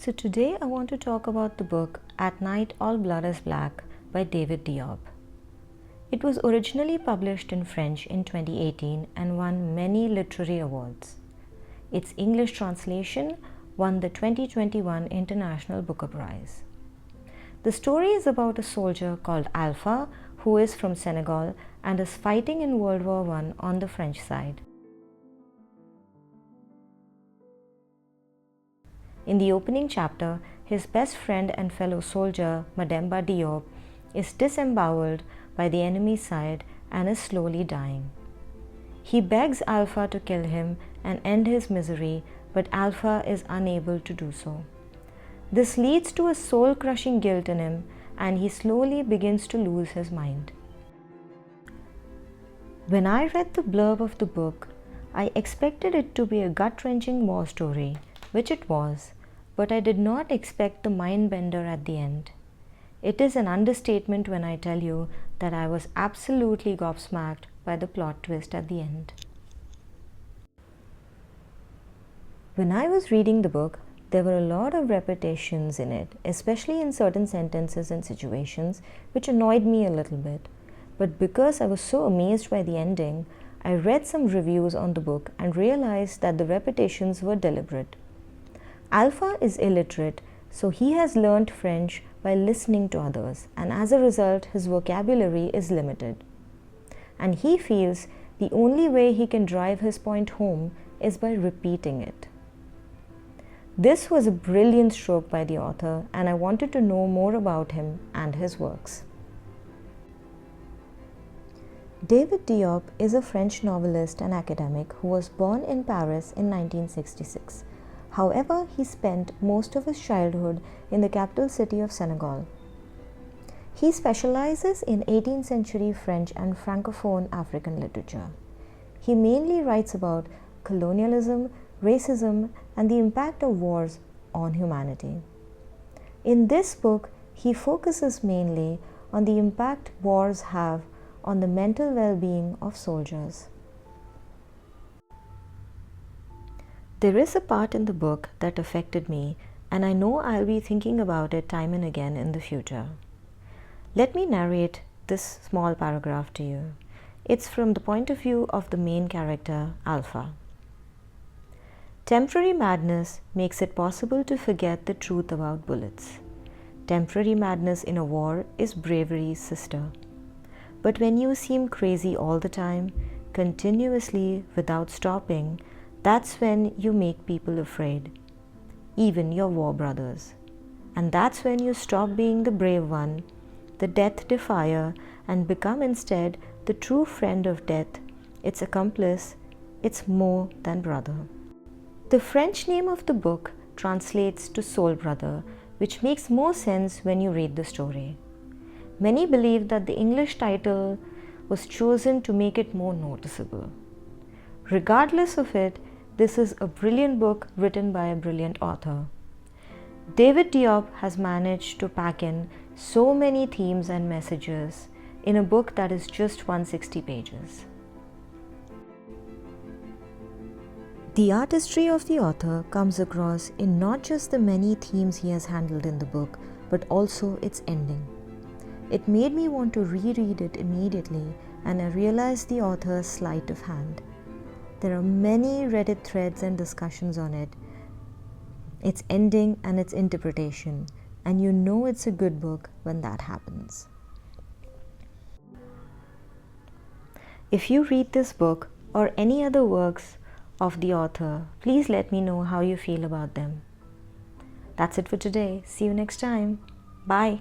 So today I want to talk about the book At Night All Blood is Black by David Diop. It was originally published in French in 2018 and won many literary awards. Its English translation won the 2021 International Booker Prize. The story is about a soldier called Alpha who is from Senegal and is fighting in World War I on the French side. In the opening chapter, his best friend and fellow soldier, Mademba Diop, is disemboweled by the enemy side and is slowly dying. He begs Alpha to kill him and end his misery, but Alpha is unable to do so. This leads to a soul-crushing guilt in him, and he slowly begins to lose his mind. When I read the blurb of the book, I expected it to be a gut-wrenching war story, which it was, but I did not expect the mind-bender at the end. It is an understatement when I tell you that I was absolutely gobsmacked by the plot twist at the end. When I was reading the book, there were a lot of repetitions in it, especially in certain sentences and situations, which annoyed me a little bit. But because I was so amazed by the ending, I read some reviews on the book and realized that the repetitions were deliberate. Alpha is illiterate, so he has learnt French by listening to others, and as a result, his vocabulary is limited. And he feels the only way he can drive his point home is by repeating it. This was a brilliant stroke by the author, and I wanted to know more about him and his works. David Diop is a French novelist and academic who was born in Paris in 1966. However, he spent most of his childhood in the capital city of Senegal. He specializes in 18th century French and Francophone African literature. He mainly writes about colonialism, racism, and the impact of wars on humanity. In this book, he focuses mainly on the impact wars have on the mental well-being of soldiers. There is a part in the book that affected me, and I know I'll be thinking about it time and again in the future. Let me narrate this small paragraph to you. It's from the point of view of the main character, Alpha. Temporary madness makes it possible to forget the truth about bullets. Temporary madness in a war is bravery's sister. But when you seem crazy all the time, continuously without stopping, that's when you make people afraid, even your war brothers. And that's when you stop being the brave one, the death defier, and become instead the true friend of death, its accomplice, its more than brother. The French name of the book translates to Soul Brother, which makes more sense when you read the story. Many believe that the English title was chosen to make it more noticeable. Regardless of it, this is a brilliant book written by a brilliant author. David Diop has managed to pack in so many themes and messages in a book that is just 160 pages. The artistry of the author comes across in not just the many themes he has handled in the book, but also its ending. It made me want to reread it immediately, and I realized the author's sleight of hand. There are many Reddit threads and discussions on it, its ending and its interpretation, and you know it's a good book when that happens. If you read this book or any other works of the author, please let me know how you feel about them. That's it for today. See you next time. Bye.